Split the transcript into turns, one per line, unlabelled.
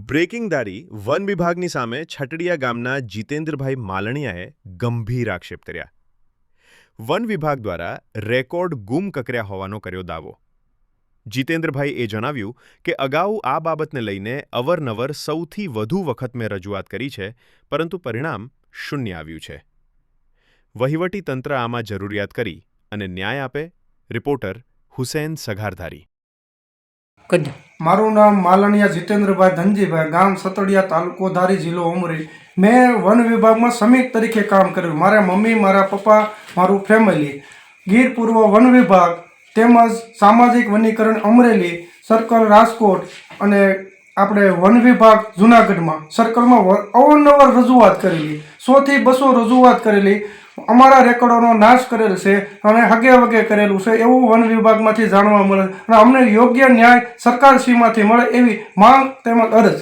બ્રેકિંગદારી one વિભાગની સામે છટડિયા ગામના જીતેન્દ્રભાઈ માલણિયાએ ગંભીર આક્ષેપ કર્યા. વન વિભાગ દ્વારા રેકોર્ડ ગુમ કકર્યા હોવાનો કર્યો દાવો. જીતેન્દ્રભાઈ એ જણાવ્યું કે અગાઉ આ બાબતને લઈને અવરનવર સૌથી વધુ વખત મેં રજૂઆત કરી છે, પરંતુ પરિણામ શૂન્ય આવ્યું છે. વહીવટી તંત્ર આમાં જરૂરિયાત કરી અને ન્યાય આપે. રિપોર્ટર હુસૈન સઘારધારી.
મારું નામ માલણિયા જીતેન્દ્રભાઈ ધનજીભાઈ, ગામ સતડિયા, તાલુકો ધારી, જિલ્લો ઉમરી. મેં વન વિભાગમાં શ્રમિક તરીકે કામ કર્યું. મારા મમ્મી, મારા પપ્પા, મારું ફેમિલી ગીર પૂર્વ વન વિભાગ તેમજ સામાજિક વનીકરણ અમરેલી સર્કલ રાજકોટ અને આપણે વન વિભાગ જુનાગઢમાં સર્કલમાં અવારનવાર રજૂઆત કરેલી, 100 થી 200 રજૂઆત કરેલી. અમારા રેકોર્ડોનો નાશ કરેલ છે અને હગે વગે કરેલું છે એવું વન વિભાગમાંથી જાણવા મળે અને અમને યોગ્ય ન્યાય સરકારશ્રીમાંથી મળે એવી માંગ તેમજ અરજ.